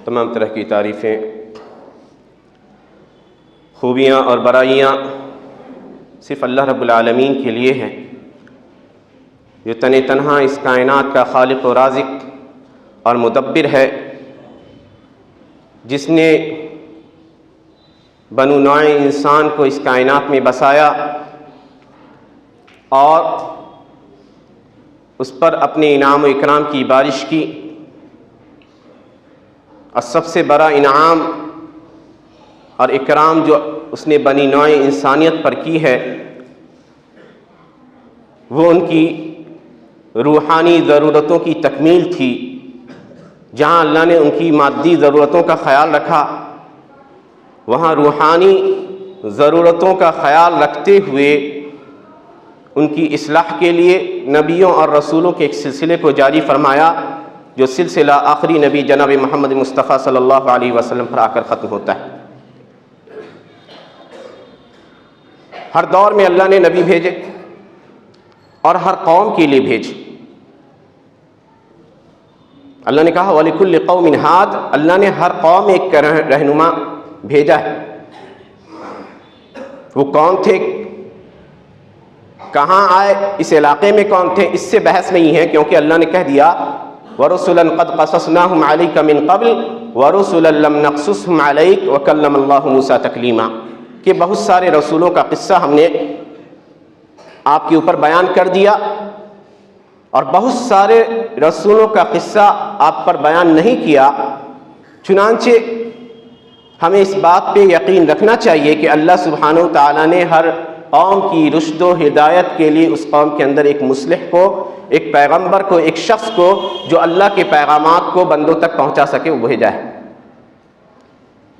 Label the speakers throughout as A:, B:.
A: تمام طرح کی تعریفیں، خوبیاں اور برائیاں صرف اللہ رب العالمین کے لیے ہیں، جو تنہا اس کائنات کا خالق و رازق اور مدبر ہے، جس نے بنو نوع انسان کو اس کائنات میں بسایا اور اس پر اپنے انعام و اکرام کی بارش کی۔ اور سب سے بڑا انعام اور اکرام جو اس نے بنی نوع انسانیت پر کی ہے، وہ ان کی روحانی ضرورتوں کی تکمیل تھی۔ جہاں اللہ نے ان کی مادی ضرورتوں کا خیال رکھا، وہاں روحانی ضرورتوں کا خیال رکھتے ہوئے ان کی اصلاح کے لیے نبیوں اور رسولوں کے ایک سلسلے کو جاری فرمایا، جو سلسلہ آخری نبی جناب محمد مصطفیٰ صلی اللہ علیہ وسلم پر آ کر ختم ہوتا ہے۔ ہر دور میں اللہ نے نبی بھیجے اور ہر قوم کے لیے بھیجے۔ اللہ نے کہا وَلِكُلِّ قَوْمٍ هَادٍ، اللہ نے ہر قوم میں ایک رہنما بھیجا ہے۔ وہ کون تھے، کہاں آئے، اس علاقے میں کون تھے، اس سے بحث نہیں ہے، کیونکہ اللہ نے کہہ دیا وَرُسُلًا قَدْ قَصَصْنَاهُمْ عَلَيْكَ مِنْ قَبْلِ وَرُسُلًا لَمْ نَقْصُصْهُمْ عَلَيْكَ وَكَلَّمَ اللَّهُ مُوسَىٰ تَكْلِيمًا، کہ بہت سارے رسولوں کا قصہ ہم نے آپ کے اوپر بیان کر دیا، اور بہت سارے رسولوں کا قصہ آپ پر بیان نہیں کیا۔ چنانچہ ہمیں اس بات پہ یقین رکھنا چاہیے کہ اللہ سبحانہ و تعالیٰ نے ہر قوم کی رشد و ہدایت کے لیے اس قوم کے اندر ایک مصلح کو، ایک پیغمبر کو، ایک شخص کو جو اللہ کے پیغامات کو بندوں تک پہنچا سکے، وہ بھیجا ہے۔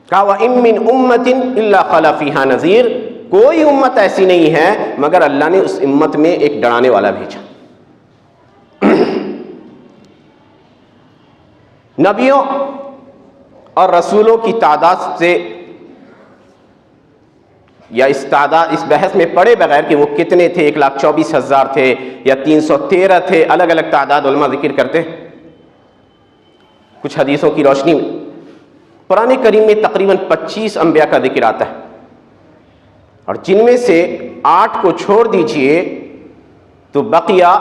A: کہا وَإِن مِّنْ أُمَّةٍ إِلَّا خَلَا فِيهَا نَذِيرٌ، کوئی امت ایسی نہیں ہے مگر اللہ نے اس امت میں ایک ڈرانے والا بھیجا۔ نبیوں اور رسولوں کی تعداد سے یا اس بحث میں پڑے بغیر کہ وہ کتنے تھے، 1,24,000 تھے یا 313 تھے، الگ الگ تعداد علماء ذکر کرتے ہیں۔ کچھ حدیثوں کی روشنی میں قرآن کریم میں تقریباً 25 انبیاء کا ذکر آتا ہے، اور جن میں سے 8 کو چھوڑ دیجئے تو بقیہ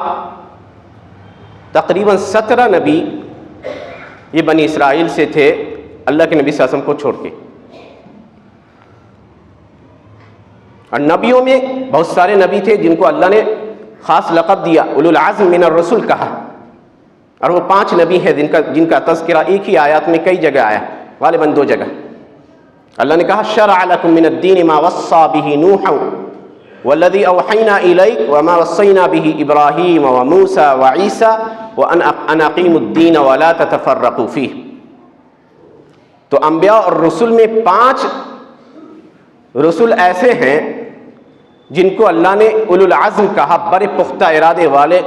A: تقریباً 17 نبی یہ بنی اسرائیل سے تھے، اللہ کے نبی صلی اللہ علیہ وسلم کو چھوڑ کے۔ اور نبیوں میں بہت سارے نبی تھے جن کو اللہ نے خاص لقب دیا، اولو العزم من الرسل کہا، اور وہ 5 نبی ہیں جن کا تذکرہ ایک ہی آیات میں کئی جگہ آیا، غالباً 2 جگہ۔ اللہ نے کہا شرع لکم من الدین ما وصى به نوحا والذی اوحینا الیک وما وصینا به ابراہیم وموسیٰ وعیسیٰ وان اقیموا الدین ولا تتفرقوا فیہ۔ تو انبیاء اور رسول میں 5 رسول ایسے ہیں جن کو اللہ نے اولو العزم کہا، بڑے پختہ ارادے والے،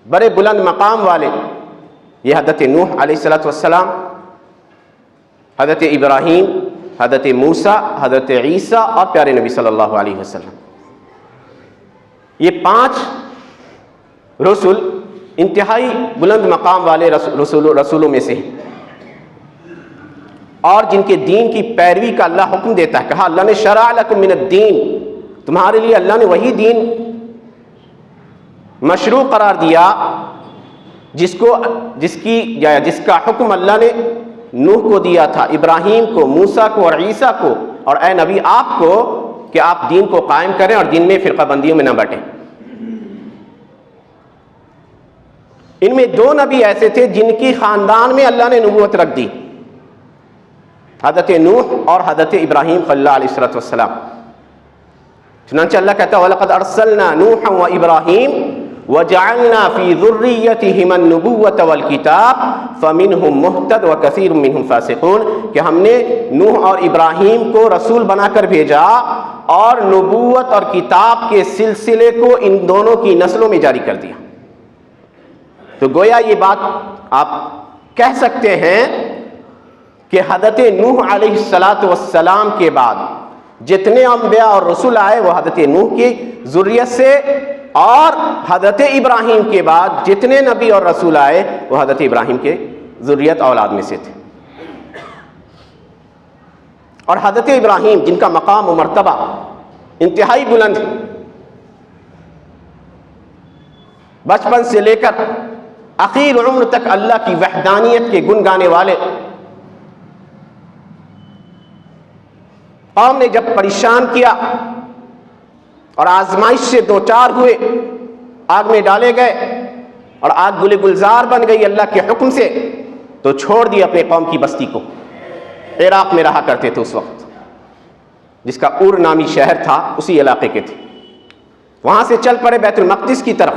A: بڑے بلند مقام والے۔ یہ حضرت نوح علیہ السلام، حضرت ابراہیم، حضرت موسیٰ، حضرت عیسیٰ اور پیارے نبی صلی اللہ علیہ وسلم۔ یہ 5 رسول انتہائی بلند مقام والے رسولوں میں سے ہیں، اور جن کے دین کی پیروی کا اللہ حکم دیتا ہے۔ کہا اللہ نے شرع لکم من الدین، تمہارے لیے اللہ نے وہی دین مشروع قرار دیا جس کا حکم اللہ نے نوح کو دیا تھا، ابراہیم کو، موسیٰ کو اور عیسیٰ کو، اور اے نبی آپ کو، کہ آپ دین کو قائم کریں اور دین میں فرقہ بندیوں میں نہ بٹیں۔ ان میں 2 نبی ایسے تھے جن کی خاندان میں اللہ نے نبوت رکھ دی، حضرت نوح اور حضرت ابراہیم صلی اللہ علیہ السلام۔ چنانچہ اللہ کہتا ہے وَلَقَدْ أَرْسَلْنَا نُوحًا وَإِبْرَاهِيمَ وَجَعَلْنَا فِي ذُرِّيَّتِهِمَا النُّبُوَّةَ وَالْكِتَابَ فَمِنْهُمْ مُهْتَدٍ وَكَثِيرٌ مِّنْهُمْ فَاسِقُونَ، کہ ہم نے نوح اور ابراہیم کو رسول بنا کر بھیجا اور نبوت اور کتاب کے سلسلے کو ان دونوں کی نسلوں میں جاری کر دیا۔ تو گویا یہ بات آپ کہہ سکتے ہیں کہ حضرت نوح علیہ السلام کے بعد جتنے انبیاء اور رسول آئے وہ حضرت نوح کی ذریت سے، اور حضرت ابراہیم کے بعد جتنے نبی اور رسول آئے وہ حضرت ابراہیم کے ذریت اولاد میں سے تھے۔ اور حضرت ابراہیم جن کا مقام و مرتبہ انتہائی بلند ہے، بچپن سے لے کر اخیر عمر تک اللہ کی وحدانیت کے گن گانے والے، قوم نے جب پریشان کیا اور آزمائش سے دوچار ہوئے، آگ میں ڈالے گئے اور آگ گلے گلزار بن گئی اللہ کے حکم سے، تو چھوڑ دی اپنے قوم کی بستی کو۔ عراق میں رہا کرتے تھے اس وقت، جس کا اور نامی شہر تھا، اسی علاقے کے تھے۔ وہاں سے چل پڑے بیت المقدس کی طرف،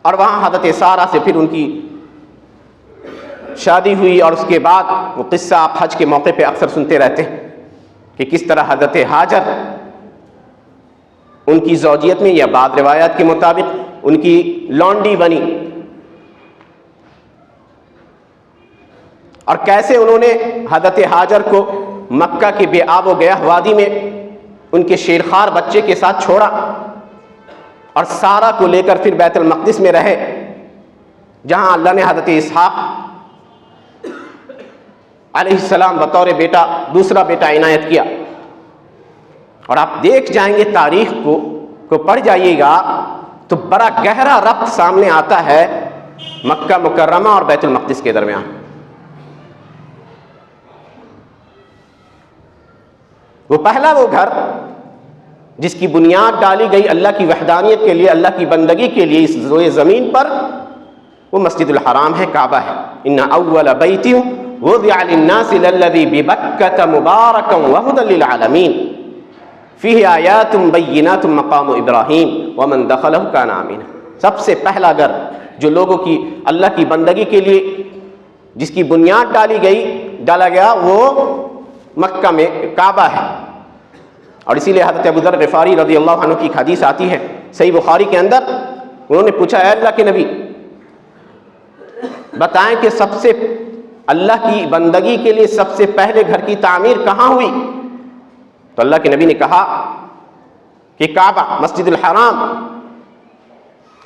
A: اور وہاں حضرت سارہ سے پھر ان کی شادی ہوئی، اور اس کے بعد وہ قصہ آپ حج کے موقع پہ اکثر سنتے رہتے ہیں کہ کس طرح حضرت ہاجر ان کی زوجیت میں یا بعض روایات کے مطابق ان کی لونڈی بنی، اور کیسے انہوں نے حضرت ہاجر کو مکہ کے بے آب و گیاہ وادی میں ان کے شیرخوار بچے کے ساتھ چھوڑا، اور سارہ کو لے کر پھر بیت المقدس میں رہے، جہاں اللہ نے حضرت اسحاق علیہ السلام بطور بیٹا، دوسرا بیٹا عنایت کیا۔ اور آپ دیکھ جائیں گے تاریخ کو پڑھ جائیے گا تو بڑا گہرا ربط سامنے آتا ہے مکہ مکرمہ اور بیت المقدس کے درمیان۔ وہ پہلا وہ گھر جس کی بنیاد ڈالی گئی اللہ کی وحدانیت کے لیے، اللہ کی بندگی کے لیے اس روئے زمین پر، وہ مسجد الحرام ہے، کعبہ ہے۔ ان اول بیت وضع للناس للذی ببکۃ مبارکا وہدی للعالمین فیہ آیات بینات مقام ابراہیم ومن دخلہ کان آمنا۔ سب سے پہلا گھر جو لوگوں کی اللہ کی بندگی کے لیے جس کی بنیاد ڈالا گیا وہ مکہ میں کعبہ ہے۔ اور اسی لیے حضرت ابو ذر غفاری رضی اللہ عنہ کی ایک حدیث آتی ہے صحیح بخاری کے اندر، انہوں نے پوچھا، اے اللہ کے نبی بتائیں کہ سب سے اللہ کی بندگی کے لیے سب سے پہلے گھر کی تعمیر کہاں ہوئی؟ تو اللہ کے نبی نے کہا کہ کعبہ، مسجد الحرام۔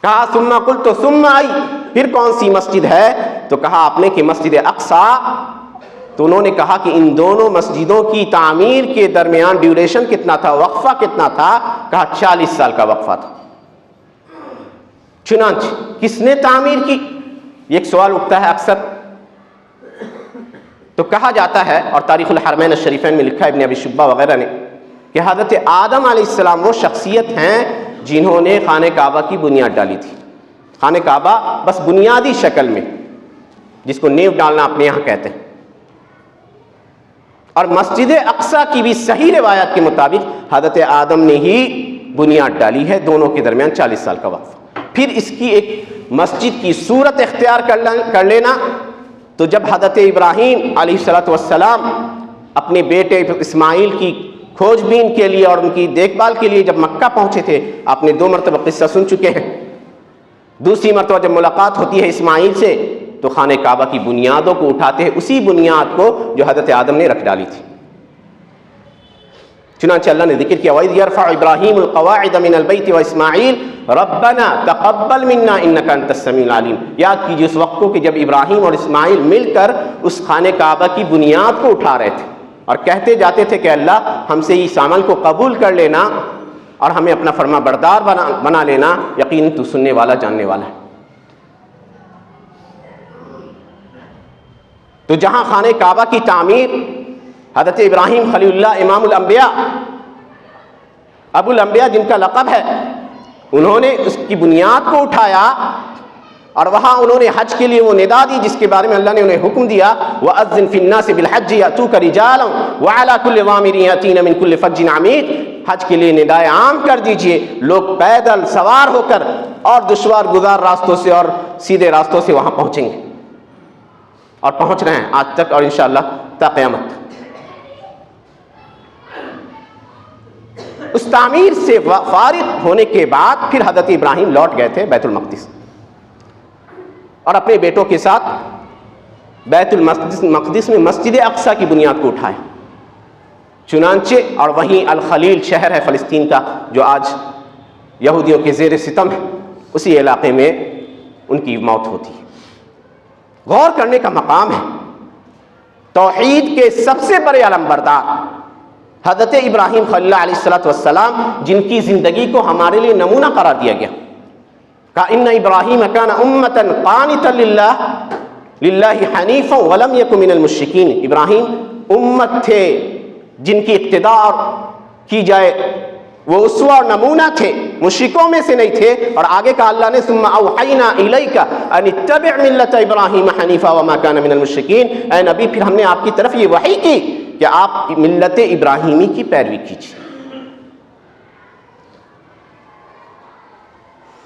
A: کہا ثم قلت ثم آئی، پھر کون سی مسجد ہے؟ تو کہا آپ نے کہ مسجد اقصی۔ تو انہوں نے کہا کہ ان دونوں مسجدوں کی تعمیر کے درمیان ڈیوریشن کتنا تھا، وقفہ کتنا تھا؟ کہا 40 سال کا وقفہ تھا۔ چنانچہ کس نے تعمیر کی؟ یہ ایک سوال اٹھتا ہے اکثر، تو کہا جاتا ہے، اور تاریخ الحرمین الشریفین میں لکھا ہے ابن ابی شبہ وغیرہ نے، کہ حضرت آدم علیہ السلام وہ شخصیت ہیں جنہوں نے خانہ کعبہ کی بنیاد ڈالی تھی۔ خانہ کعبہ بس بنیادی شکل میں، جس کو نیو ڈالنا اپنے یہاں کہتے ہیں، اور مسجد اقصی کی بھی صحیح روایات کے مطابق حضرت آدم نے ہی بنیاد ڈالی ہے، دونوں کے درمیان 40 سال کا وقفہ۔ پھر اس کی ایک مسجد کی صورت اختیار کر لینا، تو جب حضرت ابراہیم علیہ السلام اپنے بیٹے اسماعیل کی کھوج بین کے لیے اور ان کی دیکھ بھال کے لیے جب مکہ پہنچے تھے، آپ نے 2 مرتبہ قصہ سن چکے ہیں، دوسری مرتبہ جب ملاقات ہوتی ہے اسماعیل سے تو خانہ کعبہ کی بنیادوں کو اٹھاتے ہیں، اسی بنیاد کو جو حضرت آدم نے رکھ ڈالی تھی۔ چنانچہ اللہ نے ذکر کیا وَإِذْ يَرْفَعُ إِبْرَاهِيمُ الْقَوَاعِدَ مِنَ الْبَيْتِ وَإِسْمَاعِيلُ رَبَّنَا تَقَبَّلْ مِنَّا إِنَّكَ أَنْتَ السَّمِيعُ الْعَلِيمُ۔ یاد کیجیے اس وقت کو کہ جب ابراہیم اور اسماعیل مل کر اس خانہ کعبہ کی بنیاد کو اٹھا رہے تھے اور کہتے جاتے تھے کہ اللہ ہم سے اس عمل کو قبول کر لینا اور ہمیں اپنا فرما بردار بنا لینا، یقیناً تو سننے والا جاننے والا ہے۔ تو جہاں خانہ کعبہ کی تعمیر حضرت ابراہیم خلیل اللہ امام الانبیاء، ابو الانبیاء جن کا لقب ہے، انہوں نے اس کی بنیاد کو اٹھایا، اور وہاں انہوں نے حج کے لیے وہ ندا دی جس کے بارے میں اللہ نے انہیں حکم دیا وَأَذِّن فِي النَّاسِ بِالْحَجِّ يَأْتُوكَ رِجَالًا وَعَلَى كُلِّ ضَامِرٍ يَأْتِينَ مِنْ كُلِّ فَجٍّ عَمِيقٍ۔ حج کے لیے ندائے عام کر دیجئے، لوگ پیدل سوار ہو کر اور دشوار گزار راستوں سے اور سیدھے راستوں سے وہاں پہنچیں گے، اور پہنچ رہے ہیں آج تک اور انشاءاللہ تا قیامت۔ اس تعمیر سے فارغ ہونے کے بعد پھر حضرت ابراہیم لوٹ گئے تھے بیت المقدس، اور اپنے بیٹوں کے ساتھ بیت المقدس میں مسجد اقصی کی بنیاد کو اٹھائے۔ چنانچہ اور وہیں الخلیل شہر ہے فلسطین کا جو آج یہودیوں کے زیر ستم ہے، اسی علاقے میں ان کی موت ہوتی ہے۔ غور کرنے کا مقام ہے توحید کے سب سے بڑے علمبردار حضرت ابراہیم خلیل اللہ علیہ السلام، جن کی زندگی کو ہمارے لیے نمونہ قرار دیا گیا. کہا ان ابراہیم کان امۃ قانتا للہ حنیفا ولم یک من المشرکین. ابراہیم امت تھے جن کی اقتداء کی جائے وہ اسوہ اور نمونہ تھے، مشرکوں میں سے نہیں تھے. اور آگے کہا اللہ نے ثم اوحینا الیک ان اتبع ملت ابراہیم حنیفا وما کان من المشرکین. اے نبی پھر ہم نے آپ کی طرف یہ وحی کی کہ آپ ملت ابراہیمی کی پیروی کیجیے،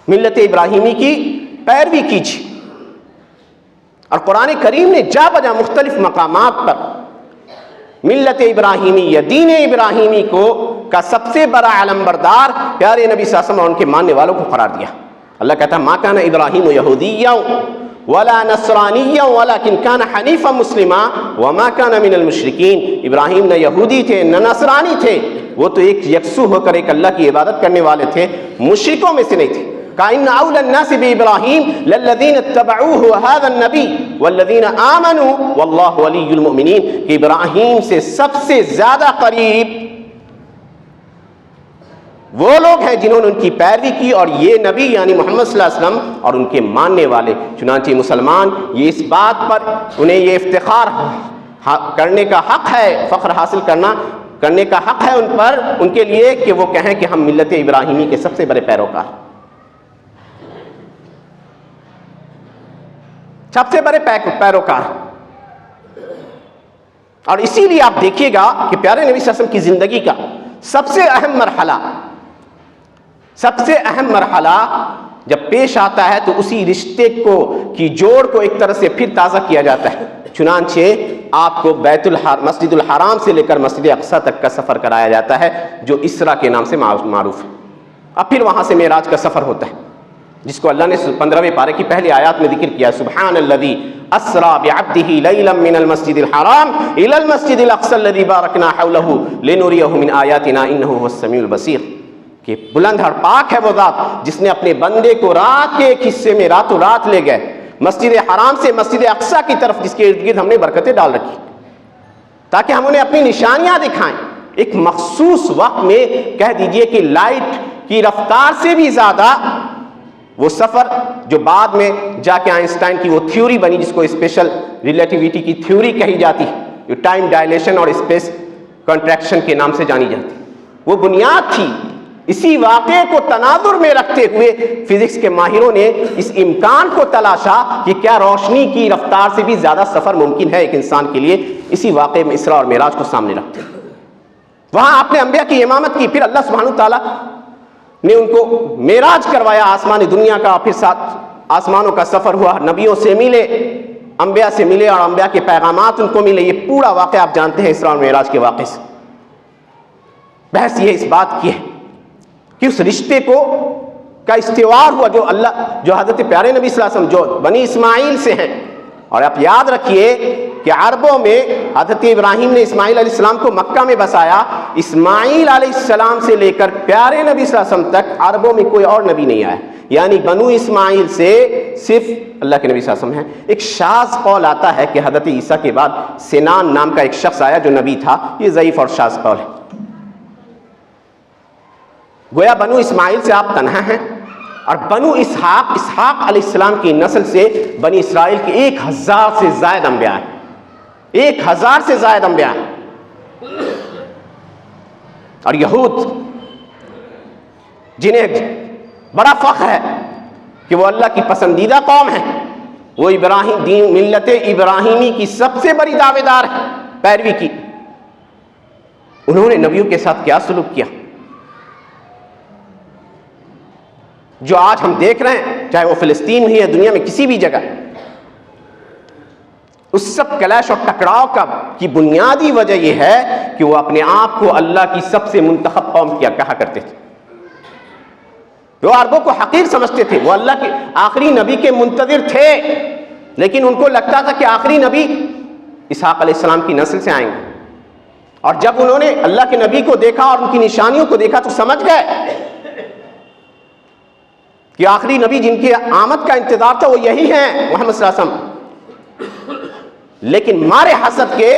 A: ملت ابراہیمی کی پیروی کیجیے. اور قرآن کریم نے جا بجا مختلف مقامات پر ملت ابراہیمی یا دین ابراہیمی کو کا سب سے بڑا علمبردار پیارے نبی صلی اللہ علیہ وسلم اور ان کے ماننے والوں کو قرار دیا. اللہ کہتا ہے ما کان ابراہیم یہودیا ولا نصرانیا ولکن کان حنیفا مسلما وما کان من المشرکین. ابراہیم نہ یہودی تھے نہ نصرانی تھے، وہ تو ایک یکسو ہو کر ایک اللہ کی عبادت کرنے والے تھے، مشرکوں میں سے نہیں تھے. ان اول الناس بابراہیم للذین اتبعوه وهذا النبی والذین آمنوا واللہ ولی المؤمنین. کہ ابراہیم سے سب سے زیادہ قریب وہ لوگ ہیں جنہوں نے ان کی پیروی کی، اور یہ نبی یعنی محمد صلی اللہ علیہ وسلم اور ان کے ماننے والے. چنانچہ مسلمان یہ اس بات پر انہیں یہ افتخار کرنے کا حق ہے، فخر حاصل کرنے کا حق ہے ان پر، ان کے لیے کہ وہ کہیں کہ ہم ملت ابراہیمی کے سب سے بڑے پیروکار، سب سے بڑے پیروکار. اور اسی لیے آپ دیکھیے گا کہ پیارے نبی صلی اللہ علیہ وسلم کی زندگی کا سب سے اہم مرحلہ جب پیش آتا ہے تو اسی رشتے کی جوڑ کو ایک طرح سے پھر تازہ کیا جاتا ہے. چنانچہ آپ کو مسجد الحرام سے لے کر مسجد اقصی تک کا سفر کرایا جاتا ہے جو اسرا کے نام سے معروف ہے. اب پھر وہاں سے معراج کا سفر ہوتا ہے جس کو اللہ نے 15ویں پارے کی پہلی آیات میں ذکر کیا. سبحان الذی اسرا بعبدہ لیلا من المسجد الحرام الی المسجد الاقصی الذی بارکنا حولہ لنریہ من آیاتنا انہ هو السمیع البصیر. کہ بلند اور پاک ہے وہ ذات جس نے اپنے بندے کو رات کے ایک حصے میں راتوں رات لے گئے مسجد حرام سے مسجد اقصی کی طرف، جس کے ارد گرد ہم نے برکتیں ڈال رکھی تاکہ ہم انہیں اپنی نشانیاں دکھائیں. ایک مخصوص وقت میں کہہ دیجئے کہ لائٹ کی رفتار سے بھی زیادہ وہ سفر جو بعد میں جا کے آئنسٹائن کی وہ تھیوری بنی جس کو اسپیشل ریلیٹیویٹی کی تھیوری کہی جاتی ہے، جو ٹائم ڈائلیشن اور اسپیس کنٹریکشن کے نام سے جانی جاتی، وہ بنیاد تھی. اسی واقعے کو تناظر میں رکھتے ہوئے فزکس کے ماہروں نے اس امکان کو تلاشا کہ کیا روشنی کی رفتار سے بھی زیادہ سفر ممکن ہے ایک انسان کے لیے. اسی واقعے میں اسراء اور معراج کو سامنے رکھتے وہاں آپ نے انبیاء کی امامت کی، پھر اللہ سبحانہ تعالیٰ نے ان کو معراج کروایا آسمان دنیا کا، پھر ساتھ آسمانوں کا سفر ہوا، نبیوں سے ملے، انبیاء سے ملے اور انبیاء کے پیغامات ان کو ملے. یہ پورا واقعہ آپ جانتے ہیں اسراء اور معراج کے واقعے سے. بحث یہ اس بات کی ہے کہ اس رشتے کا استوار ہوا جو حضرت پیارے نبی صلی اللہ علیہ وسلم جو بنی اسماعیل سے ہیں. اور آپ یاد رکھیے کہ عربوں میں حضرت ابراہیم نے اسماعیل علیہ السلام کو مکہ میں بسایا. اسماعیل علیہ السلام سے لے کر پیارے نبی صلی اللہ علیہ وسلم تک عربوں میں کوئی اور نبی نہیں آیا، یعنی بنو اسماعیل سے صرف اللہ کے نبی صلی اللہ علیہ وسلم ہیں. ایک شاذ قول آتا ہے کہ حضرت عیسیٰ کے بعد سنان نام کا ایک شخص آیا جو نبی تھا. یہ ضعیف اور شاذ قول ہے. گویا بنو اسماعیل سے آپ تنہا ہیں، اور بنو اسحاق علیہ السلام کی نسل سے بنی اسرائیل کے 1000 سے زائد انبیاء ہیں. 1000 سے زائد انبیاء ہیں. اور یہود جنہیں بڑا فخر ہے کہ وہ اللہ کی پسندیدہ قوم ہے، وہ ملت ابراہیمی کی سب سے بڑی دعوے دار ہے پیروی کی. انہوں نے نبیوں کے ساتھ کیا سلوک کیا جو آج ہم دیکھ رہے ہیں، چاہے وہ فلسطین ہی ہے، دنیا میں کسی بھی جگہ. اس سب کلیش اور ٹکراؤ کی بنیادی وجہ یہ ہے کہ وہ اپنے آپ کو اللہ کی سب سے منتخب قوم کہا کرتے تھے. وہ عربوں کو حقیر سمجھتے تھے. وہ اللہ کے آخری نبی کے منتظر تھے، لیکن ان کو لگتا تھا کہ آخری نبی اسحاق علیہ السلام کی نسل سے آئیں گے. اور جب انہوں نے اللہ کے نبی کو دیکھا اور ان کی نشانیوں کو دیکھا تو سمجھ گئے کہ آخری نبی جن کی آمد کا انتظار تھا وہ یہی ہیں، محمد صلی اللہ علیہ وسلم. لیکن مارے حسد کے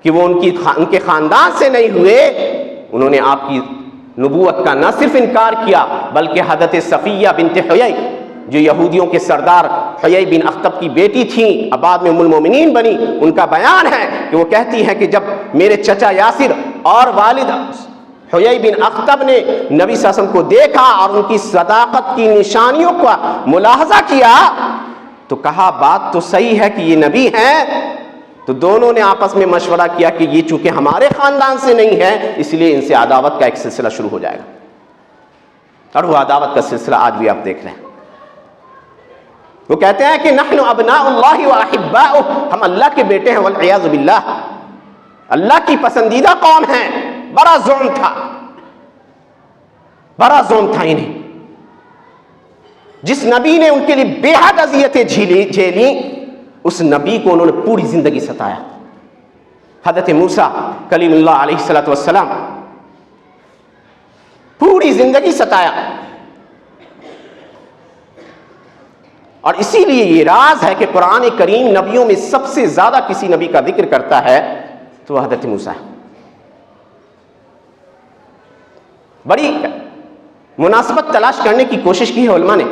A: کہ وہ ان کے خاندان سے نہیں ہوئے، انہوں نے آپ کی نبوت کا نہ صرف انکار کیا بلکہ حضرت صفیہ بنت حیی جو یہودیوں کے سردار حیی بن اخطب کی بیٹی تھیں، اب بعد میں ام المومنین بنی، ان کا بیان ہے کہ وہ کہتی ہیں کہ جب میرے چچا یاسر اور والد حیی بن اخطب نے نبی صلی اللہ علیہ وسلم کو دیکھا اور ان کی صداقت کی نشانیوں کا ملاحظہ کیا تو کہا بات تو صحیح ہے کہ یہ نبی ہیں، تو دونوں نے آپس میں مشورہ کیا کہ یہ چونکہ ہمارے خاندان سے نہیں ہے اس لیے ان سے عداوت کا ایک سلسلہ شروع ہو جائے گا، اور وہ عداوت کا سلسلہ آج بھی آپ دیکھ رہے ہیں۔ وہ کہتے ہیں کہ نحن ابناء اللہ واحباؤہ، ہم اللہ کے بیٹے ہیں، والعیاذ باللہ اللہ کی پسندیدہ قوم ہیں۔ بڑا ظلم تھا، بڑا ظلم تھا انہیں، جس نبی نے ان کے لیے بے حد اذیتیں جھیلی اس نبی کو انہوں نے پوری زندگی ستایا۔ حضرت موسیٰ کلیم اللہ علیہ السلام پوری زندگی ستایا، اور اسی لیے یہ راز ہے کہ قرآن کریم نبیوں میں سب سے زیادہ کسی نبی کا ذکر کرتا ہے تو وہ حضرت موسیٰ ہے۔ بڑی مناسبت تلاش کرنے کی کوشش کی ہے علماء نے،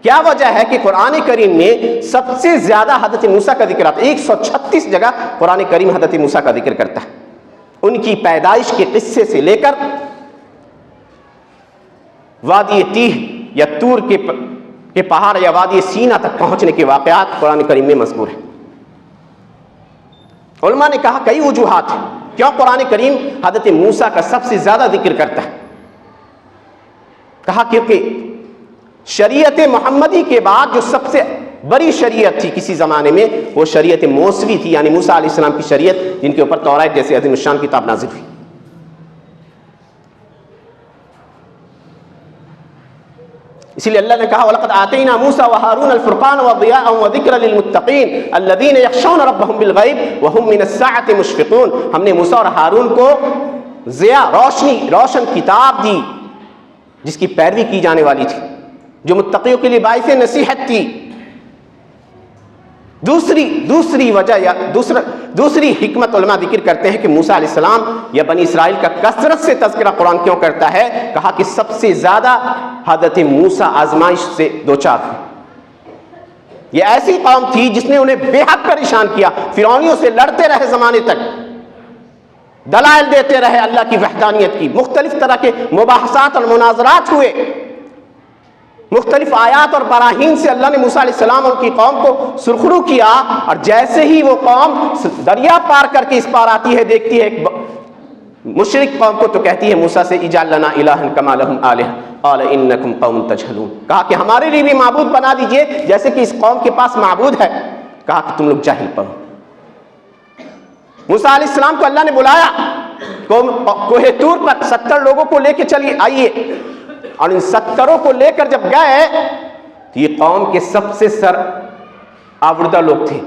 A: کیا وجہ ہے کہ قرآن کریم میں سب سے زیادہ حضرت موسیٰ کا ذکر آتا ہے؟ 136 جگہ قرآن کریم حضرت موسیٰ کا ذکر کرتا ہے، ان کی پیدائش کے قصے سے لے کر وادی تیہ یا تور کے پہاڑ یا وادی سینا تک پہنچنے کے واقعات قرآن کریم میں مذکور ہیں۔ علماء نے کہا کئی وجوہات ہیں کیوں قرآن کریم حضرت موسیٰ کا سب سے زیادہ ذکر کرتا ہے۔ کہا کیونکہ شریعت محمدی کے بعد جو سب سے بڑی شریعت تھی کسی زمانے میں وہ شریعت موسوی تھی، یعنی موسیٰ علیہ السلام کی شریعت جن کے اوپر توراۃ جیسی عظیم الشان کتاب نازل ہوئی۔ اسی لیے اللہ نے کہا وَلَقَدْ آتَيْنَا مُوسَىٰ وَهَارُونَ الْفُرْقَانَ وَضِيَاءً وَذِكْرًا لِلْمُتَّقِينَ الَّذِينَ يَخْشَوْنَ رَبَّهُم بِالْغَيْبِ وَهُم مِّنَ السَّاعَةِ مُشْفِقُونَ، ہم نے موسیٰ اور ہارون کو ضیاء روشن کتاب دی جس کی پیروی کی جانے والی تھی، جو متقیوں کے لیے باعث نصیحت تھی۔ دوسری وجہ یا دوسری حکمت علماء ذکر کرتے ہیں کہ موسیٰ علیہ السلام یا بنی اسرائیل کا کثرت سے تذکرہ قرآن کیوں کرتا ہے؟ کہا کہ سب سے زیادہ حضرت موسیٰ آزمائش سے دوچار ہوئے۔ یہ ایسی قوم تھی جس نے انہیں بے حد پریشان کیا، فرعونیوں سے لڑتے رہے زمانے تک، دلائل دیتے رہے اللہ کی وحدانیت کی، مختلف طرح کے مباحثات اور مناظرات ہوئے، مختلف آیات اور براہین سے اللہ نے موسیٰ علیہ السلام اور کی قوم کو سرخرو کیا، اور جیسے ہی وہ قوم دریا پار کر کے اس پار آتی ہے دیکھتی ہے ایک مشرک قوم کو تو کہتی ہے موسیٰ سے اجعل لنا الہا کما لہم آلہہ قال انکم قوم تجہلون، کہا کہ ہمارے لیے بھی معبود بنا دیجئے جیسے کہ اس قوم کے پاس معبود ہے، کہا کہ تم لوگ جاہل پڑھو۔ موسیٰ علیہ السلام کو اللہ نے بلایا کوہ طور پر 70 لوگوں کو لے کے چلیے آئیے، اور ان 70 کو لے کر جب گئے تو یہ قوم کے سب سے سر آوردہ لوگ تھے،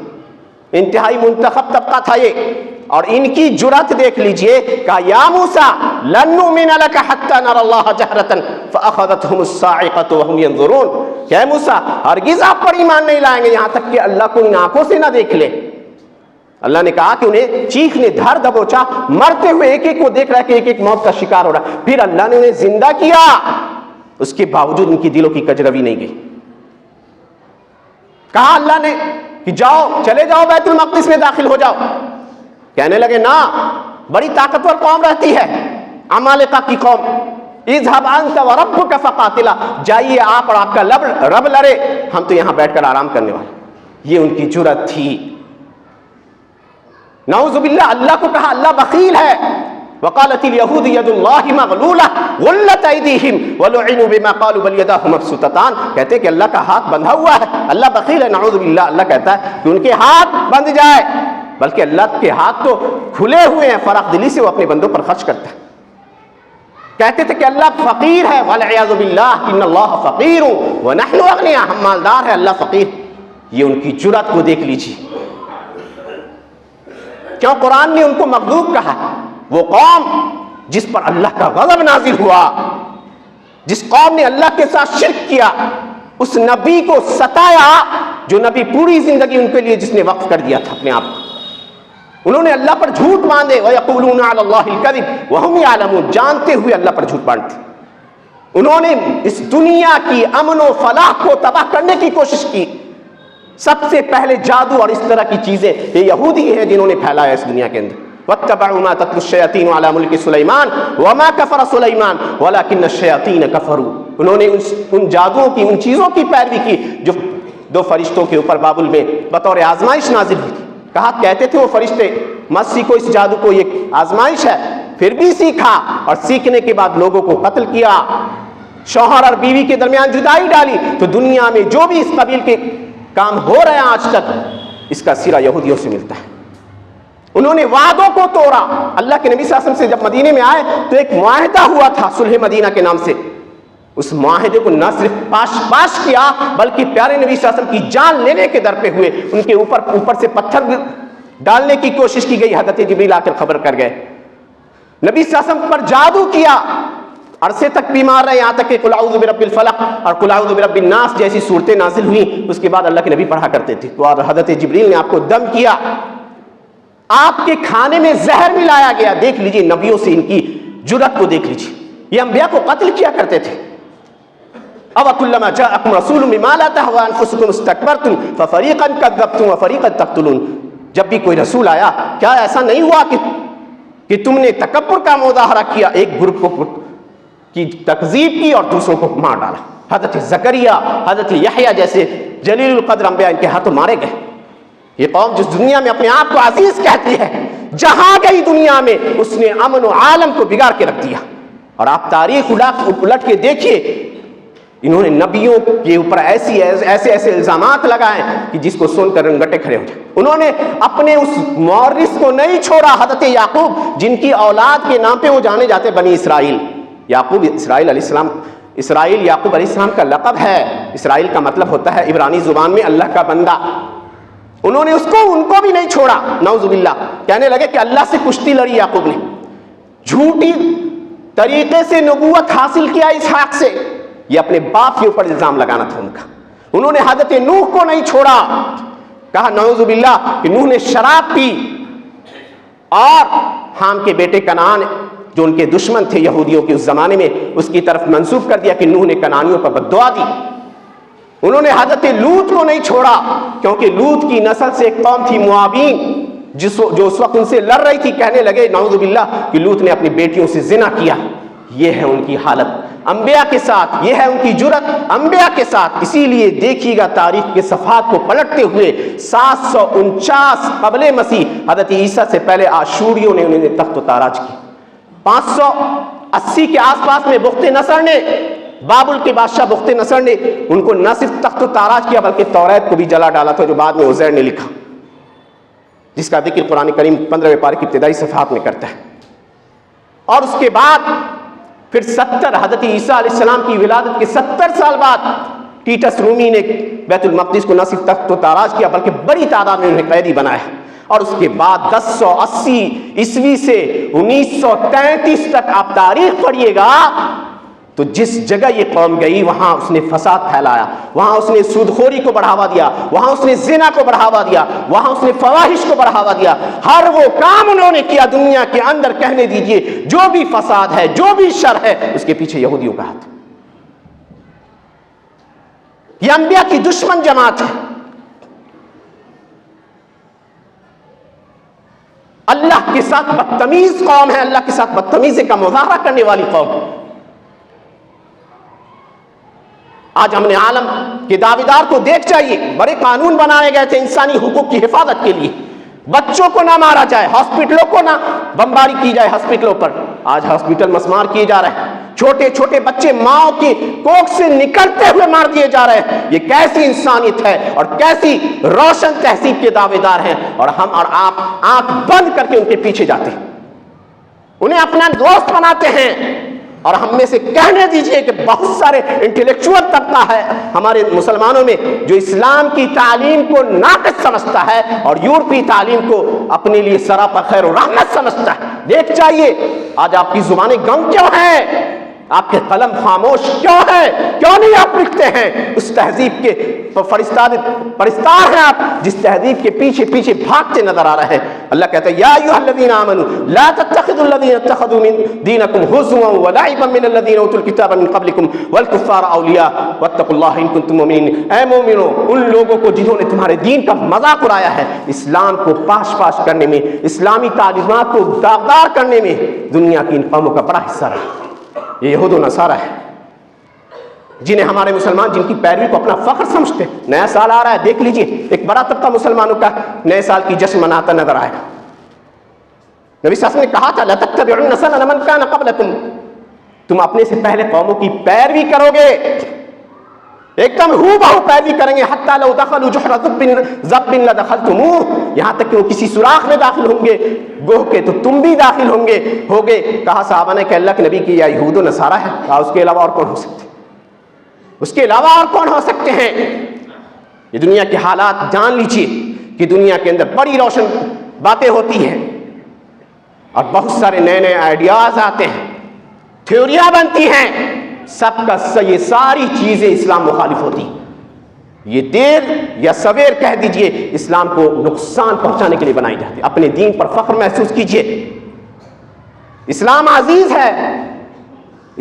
A: انتہائی منتخب طبقہ تھا یہ، اور ان کی جرأت دیکھ لیجئے، کہا یا موسیٰ لن نؤمن لک حتی نری اللہ جہرۃ فاخذتہم الصاعقۃ وہم ینظرون، کہ اے موسیٰ ہرگز آپ پر ایمان نہیں لائیں گے یہاں تک کہ اللہ کو ان آنکھوں سے نہ دیکھ لے۔ اللہ نے کہا کہ انہیں چیخنے دھر دبوچا، مرتے ہوئے ایک ایک کو دیکھ رہا ہے کہ ایک ایک موت کا شکار ہو رہا ہے، پھر اللہ نے انہیں زندہ کیا، اس کے باوجود ان کی دلوں کی کجروی نہیں گئی۔ کہا اللہ نے کہ جاؤ چلے جاؤ بیت المقدس میں داخل ہو جاؤ، کہنے لگے نا بڑی طاقتور قوم رہتی ہے عمالقہ کی قوم، اذهب انت وربك فقاتلا، جائیے آپ اور آپ کا رب لڑے، ہم تو یہاں بیٹھ کر آرام کرنے والے۔ یہ ان کی جرأت تھی۔ نعوذ باللہ، اللہ کو کہا اللہ بخیل ہے، وقالت اليهود يد الله مغلولة غلت ايديهم ولعنوا بما قالوا بل يداه مبسوطتان، کہتے کہ اللہ کا ہاتھ بندھا ہوا ہے، اللہ بخیل ہے، نعوذ باللہ۔ اللہ کہتا ہے کہ ان کے ہاتھ بندھ جائے، بلکہ اللہ کے ہاتھ تو کھلے ہوئے ہیں، فراخ دلی سے وہ اپنے بندوں پر خرچ کرتا ہے۔ کہتے تھے کہ اللہ فقیر ہے، والعیاذ باللہ ان اللہ فقیر ونحن اغنیاء، ہم مالدار ہیں اللہ فقیر۔ یہ ان کی جرأت کو دیکھ لیجیے، کیوں قرآن نے ان کو مغلوب کہا؟ وہ قوم جس پر اللہ کا غضب نازل ہوا، جس قوم نے اللہ کے ساتھ شرک کیا، اس نبی کو ستایا، جو نبی پوری زندگی ان کے لیے جس نے وقف کر دیا تھا اپنے آپ کو، انہوں نے اللہ پر جھوٹ باندھے، وَيَقُولُونَ عَلَى اللَّهِ الْكَذِبَ وَهُمْ يَعْلَمُونَ، جانتے ہوئے اللہ پر جھوٹ باندھتے. انہوں نے اس دنیا کی امن و فلاح کو تباہ کرنے کی کوشش کی. سب سے پہلے جادو اور اس طرح کی چیزیں یہ یہودی ہیں جنہوں نے پھیلایا اس دنیا کے اندر. وَاتَّبَعُوا مَا تَتْلُو الشَّيَاطِينُ عَلَى مُلْكِ سُلَيْمَانَ وَمَا كَفَرَ سُلَيْمَانُ وَلَكِنَّ الشَّيَاطِينَ كَفَرُوا. انہوں نے ان جادوؤں کی، ان چیزوں کی پیروی کی جو 2 فرشتوں کے اوپر بابل میں بطور آزمائش نازل ہوئی تھی. کہتے تھے وہ فرشتے مت سیکھو اس جادو کو، یہ آزمائش ہے. پھر بھی سیکھا اور سیکھنے کے بعد لوگوں کو قتل کیا، شوہر اور بیوی کے درمیان جدائی ڈالی. تو دنیا میں جو بھی اس قبیل کے کام ہو رہے ہیں آج تک، اس کا سرا یہودیوں سے ملتا ہے. انہوں نے وعدوں کو توڑا. اللہ کے نبی صلی اللہ علیہ وسلم سے جب مدینے میں آئے تو ایک معاہدہ ہوا تھا صلح مدینہ کے نام سے. اس معاہدے کو نہ صرف پاش کیا بلکہ پیارے نبی صلی اللہ علیہ وسلم کی جان لینے کے در پہ ہوئے. ان کے اوپر سے پتھر ڈالنے کی کوشش کی گئی. حضرت جبریل آ کر خبر کر گئے. نبی صلی اللہ علیہ وسلم پر جادو کیا، عرصے تک بیمار رہے، یہاں تک کہ قل اعوذ برب الفلق اور قل اعوذ برب الناس جیسی صورتیں نازل ہوئیں. اس کے بعد اللہ کے نبی پڑھا کرتے تھے. تو حضرت جبریل نے آپ کو دم کیا، آپ کے کھانے میں زہر ملایا گیا. دیکھ لیجئے نبیوں سے ان کی جرأت کو دیکھ لیجئے. یہ انبیاء کو قتل کیا کرتے تھے. او کلما جاءکم رسول بما لا تهوى انفسکم استکبرتم ففریقا کذبتم وفریقا تقتلون. جب بھی کوئی رسول آیا کیا ایسا نہیں ہوا کہ تم نے تکبر کا مظاہرہ کیا، ایک گروپ کو کی تکذیب کی اور دوسروں کو مار ڈالا. حضرت زکریا، حضرت یحییٰ جیسے جلیل القدر انبیاء ان کے ہاتھوں مارے گئے. یہ قوم جس دنیا میں اپنے آپ کو عزیز کہتی ہے، جہاں گئی دنیا میں اس نے امن و عالم کو بگاڑ کے رکھ دیا. اور آپ تاریخ الٹ کے دیکھیے، انہوں نے نبیوں کے اوپر ایسے الزامات لگائے کہ جس کو سن کر رنگٹے کھڑے ہو جائیں. انہوں نے اپنے اس مورث کو نہیں چھوڑا، حضرت یعقوب جن کی اولاد کے نام پہ وہ جانے جاتے بنی اسرائیل. یعقوب اسرائیل علیہ السلام، اسرائیل یعقوب علیہ السلام کا لقب ہے. اسرائیل کا مطلب ہوتا ہے عبرانی زبان میں اللہ کا بندہ. انہوں نے ان کو بھی نہیں چھوڑا. نعوذ باللہ، کہنے لگے کہ اللہ سے کشتی لڑی یعقوب نے، جھوٹی طریقے سے نبوت حاصل کیا اسحاق سے. یہ اپنے باپ کے اوپر الزام لگانا تھا ان کا. انہوں نے حضرت نوح کو نہیں چھوڑا. کہا نعوذ باللہ کہ نوح نے شراب پی اور حام کے بیٹے کنعان جو ان کے دشمن تھے یہودیوں کے اس زمانے میں، اس کی طرف منسوب کر دیا کہ نوح نے کنعانیوں پر بد دعا دی. انہوں نے حضرت لوط کو نہیں چھوڑا کیونکہ لوط کی نسل سے ایک قوم تھی موابین جو اس وقت ان سے لڑ رہی تھی. کہنے لگے نعوذ باللہ کہ لوط نے اپنی بیٹیوں سے زنا کیا. یہ ہے ان کی حالت انبیاء کے ساتھ، یہ ہے ان کی جرأت انبیاء کے ساتھ. اسی لیے دیکھیے گا تاریخ کے صفحات کو پلٹتے ہوئے 749 قبل مسیح حضرت عیسیٰ سے پہلے آشوریوں نے انہیں تخت و تاراج کی. 580 کے آس پاس میں بخت نصر نے، بابل کے بادشاہ بخت نصر نے ان کو نہ صرف تخت و تاراج کیا بلکہ توریت کو بھی جلا ڈالا تھا جو بعد میں عزیر نے لکھا، جس کا ذکر قرآن کریم 15ویں پارے کی ابتدائی صفحات میں کرتا ہے. اور اس کے بعد پھر 70 حضرت عیسیٰ علیہ السلام کی ولادت کے 70 سال بعد ٹیٹس رومی نے بیت المقدس کو نہ صرف تخت و تاراج کیا بلکہ بڑی تعداد میں انہیں قیدی بنایا. اور اس کے بعد 1080 عیسوی سے 1933 تک آپ تاریخ پڑھیے گا تو جس جگہ یہ قوم گئی وہاں اس نے فساد پھیلایا، وہاں اس نے سودخوری کو بڑھاوا دیا، وہاں اس نے زنا کو بڑھاوا دیا، وہاں اس نے فواحش کو بڑھاوا دیا. ہر وہ کام انہوں نے کیا دنیا کے اندر. کہنے دیجئے جو بھی فساد ہے، جو بھی شر ہے، اس کے پیچھے یہودیوں کا ہاتھ. یہ انبیاء کی دشمن جماعت ہے. اللہ کے ساتھ بدتمیز قوم ہے، اللہ کے ساتھ بدتمیزی کا مظاہرہ کرنے والی قوم. آج ہم نے عالم کے دعویدار کو دیکھ چاہیے، بڑے قانون بنائے گئے تھے انسانی حقوق کی حفاظت کے لیے. بچوں کو نہ مارا جائے، ہاسپٹلوں کو نہ بمباری کی جائے ہاسپٹلوں پر. آج ہاسپٹل مسمار کیے جا رہے ہیں، چھوٹے چھوٹے بچے ماں کی کوکھ سے نکلتے ہوئے مار دیے جا رہے ہیں. یہ کیسی انسانیت ہے اور کیسی روشن تہذیب کے دعویدار ہیں، اور ہم اور آپ آنکھ بند کر کے ان کے پیچھے جاتے ہیں، انہیں اپنا دوست بناتے ہیں. اور ہم میں سے کہنے دیجئے کہ بہت سارے انٹلیکچوئل طبقہ ہے ہمارے مسلمانوں میں جو اسلام کی تعلیم کو ناقص سمجھتا ہے اور یورپی تعلیم کو اپنے لیے سراپا خیر و رحمت سمجھتا ہے. دیکھ چاہیے آج آپ کی زبانیں گم کیوں ہیں؟ آپ کے قلم خاموش کیوں ہے؟ کیوں نہیں آپ لکھتے ہیں؟ اس تہذیب کے پرستار ہیں آپ جس تہذیب کے پیچھے پیچھے بھاگتے نظر آ رہے ہیں۔ اللہ کہتا ہے یا ایھا الذین آمنوا لا تتخذوا الذین اتخذوا من دینکم ہزوا ولعبا من الذین اوتوا الکتاب من قبلکم والکفار اولیاء واتقوا اللہ ان کنتم مؤمنین۔ اے مومنو، ان لوگوں کو جنہوں نے تمہارے دین کا مذاق اڑایا ہے، اسلام کو پاش پاش کرنے میں، اسلامی تعلیمات کو داغدار کرنے میں دنیا کی ان قوموں کا بڑا حصہ رہا۔ یہ یہود و نصارہ ہے جنہیں ہمارے مسلمان جن کی پیروی کو اپنا فخر سمجھتے ہیں۔ نیا سال آ رہا ہے، دیکھ لیجئے ایک بڑا طبقہ مسلمانوں کا نئے سال کی جشن مناتا نظر آئے گا۔ نبی صلی اللہ علیہ وسلم نے کہا تھا لَتَتَّبِعُنَّ سَنَنَ مَنْ كَانَ قَبْلَكُمْ، تم اپنے سے پہلے قوموں کی پیروی کرو گے، ایک دم ہو بہو پیروی کریں گے۔ حَتَّى لَوْ دَخَلُوا جُحْرَ ضَبٍّ لَدَخَلْتُمُوهُ، یہاں تک کہ وہ کسی سوراخ میں داخل ہوں گے گوہ کے تو تم بھی داخل ہوگے۔ کہا صحابہ نے کہ اللہ کے نبی کی یا یہود و نصارہ ہے؟ کہا اس کے علاوہ اور کون ہو سکتے ہیں؟ اس کے علاوہ اور کون ہو سکتے ہیں؟ یہ دنیا کے حالات جان لیجئے کہ دنیا کے اندر بڑی روشن باتیں ہوتی ہیں اور بہت سارے نئے نئے آئیڈیاز آتے ہیں، تھیوریاں بنتی ہیں، سب کا یہ ساری چیزیں اسلام مخالف ہوتی ہیں۔ یہ دیر یا سویر کہہ دیجئے اسلام کو نقصان پہنچانے کے لیے بنائی جاتی ہے۔ اپنے دین پر فخر محسوس کیجئے۔ اسلام عزیز ہے،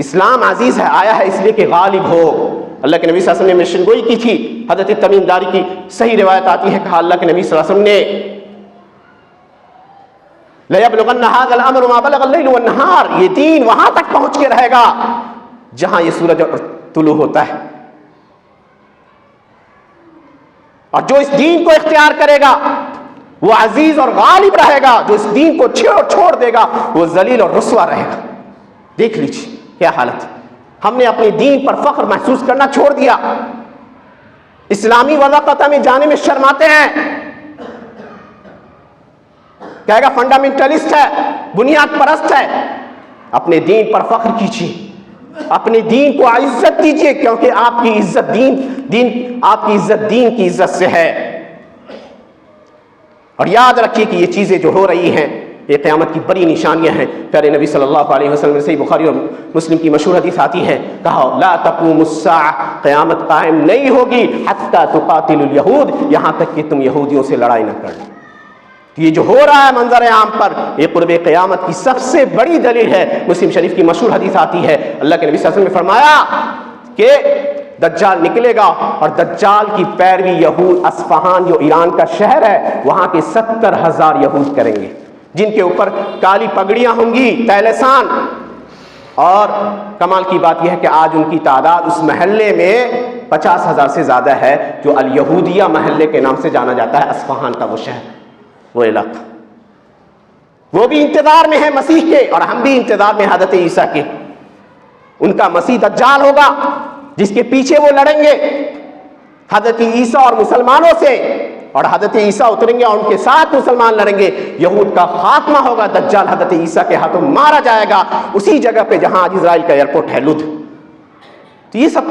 A: اسلام عزیز ہے، آیا ہے اس لیے کہ غالب ہو۔ اللہ کے نبی صلی اللہ علیہ وسلم نے مشن گوئی کی تھی، حضرت تمیم داری کی صحیح روایت آتی ہے، کہا اللہ کے نبی صلی اللہ علیہ وسلم نے لَيَبْلُغَنَّ هَذَا الْأَمْرُ مَا بَلَغَ اللَّيْلُ وَالنَّهَارُ، یہ دین وہاں تک پہنچ کے رہے گا جہاں یہ سورج طلوع ہوتا ہے، اور جو اس دین کو اختیار کرے گا وہ عزیز اور غالب رہے گا، جو اس دین کو چھوڑ دے گا وہ ذلیل اور رسوا رہے گا۔ دیکھ لیجیے کیا حالت ہے۔ ہم نے اپنے دین پر فخر محسوس کرنا چھوڑ دیا، اسلامی وضاقتہ میں جانے میں شرماتے ہیں، کہے گا فنڈامنٹلسٹ ہے، بنیاد پرست ہے۔ اپنے دین پر فخر کیجیے، اپنے دین کو عزت دیجیے، کیونکہ آپ کی عزت آپ کی عزت دین کی عزت سے ہے۔ اور یاد رکھیے کہ یہ چیزیں جو ہو رہی ہیں یہ قیامت کی بڑی نشانیاں ہیں۔ پیارے نبی صلی اللہ علیہ وسلم سے بخاری اور مسلم کی مشہور حدیث آتی ہے، کہا لا تقوم الساعہ، قیامت قائم نہیں ہوگی حتی تقاتل الیہود، یہاں تک کہ تم یہودیوں سے لڑائی نہ کر لو۔ یہ جو ہو رہا ہے منظر عام پر، یہ قرب قیامت کی سب سے بڑی دلیل ہے۔ مسلم شریف کی مشہور حدیث آتی ہے، اللہ کے نبی صلی اللہ علیہ وسلم نے فرمایا کہ دجال نکلے گا اور دجال کی پیروی یہود اصفہان جو ایران کا شہر ہے وہاں کے 70,000 یہود کریں گے، جن کے اوپر کالی پگڑیاں ہوں گی، تیلسان۔ اور کمال کی بات یہ ہے کہ آج ان کی تعداد اس محلے میں 50,000 سے زیادہ ہے، جو الیہودیہ محلے کے نام سے جانا جاتا ہے، اصفہان کا وہ شہر، وہ علاقہ۔ وہ بھی انتظار میں ہے مسیح کے، اور ہم بھی انتظار میں حضرت عیسیٰ کے۔ ان کا مسیح دجال ہوگا جس کے پیچھے وہ لڑیں گے حضرت عیسیٰ اور مسلمانوں سے، اور حضرت عیسیٰ اتریں گے اور ان کے ساتھ مسلمان لڑیں گے۔ یہود کا خاتمہ ہوگا، دجال حضرت عیسیٰ کے ہاتھوں مارا جائے گا، اسی جگہ پہ جہاں آج اسرائیل کا ایئرپورٹ ہے، لد۔ تو یہ سب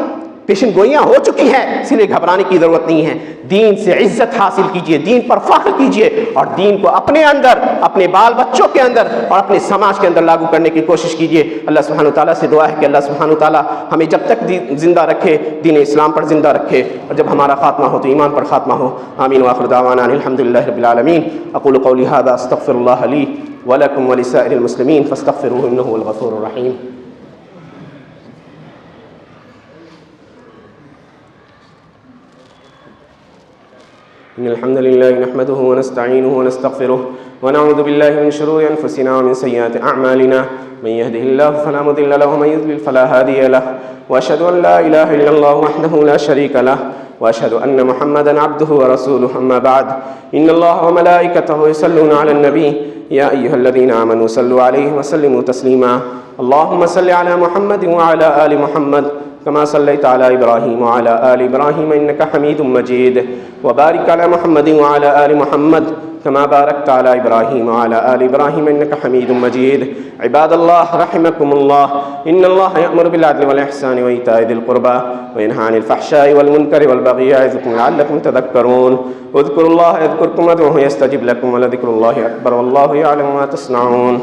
A: پیشن گوئیاں ہو چکی ہیں، اسی لیے گھبرانے کی ضرورت نہیں ہے۔ دین سے عزت حاصل کیجئے، دین پر فخر کیجئے، اور دین کو اپنے اندر، اپنے بال بچوں کے اندر اور اپنے سماج کے اندر لاگو کرنے کی کوشش کیجئے۔ اللہ سبحانہ وتعالیٰ سے دعا ہے کہ اللہ سبحانہ وتعالیٰ ہمیں جب تک زندہ رکھے، دین اسلام پر زندہ رکھے، اور جب ہمارا خاتمہ ہو تو ایمان پر خاتمہ ہو۔ آمین وآخر دعوانا الحمدللہ رب العالمین۔ اقول قولی ھذا استغفر اللہ لی ولکم ولسائر المسلمین فاستغفروہ انہ هو الغفور الرحیم۔ إن الحمد لله نحمده ونستعينه ونستغفره ونعوذ بالله من شرور أنفسنا ومن سيئات أعمالنا، من يهده الله فلا مضل له ومن يضلل فلا هادي له، وأشهد أن لا إله إلا الله وحده لا شريك له، وأشهد أن محمدا عبده ورسوله، أما بعد إن الله وملائكته يصلون على النبي يا أيها الذين آمنوا صلوا عليه وسلموا تسليما، اللهم صل على محمد وعلى آل محمد كما صليت على إبراهيم وعلى آل إبراهيم إنك حميد مجيد، وبارك على محمد وعلى آل محمد كما باركت على إبراهيم وعلى آل إبراهيم إنك حميد مجيد۔ عباد الله رحمكم الله، إن الله يأمر بالعدل والإحسان وإيتاء ذي القربى وينهى عن الفحشاء والمنكر والبغي يعظكم لعلكم تذكرون، اذكروا الله يذكركم وادعوه يستجب لكم ولذكر الله أكبر والله يعلم ما تصنعون۔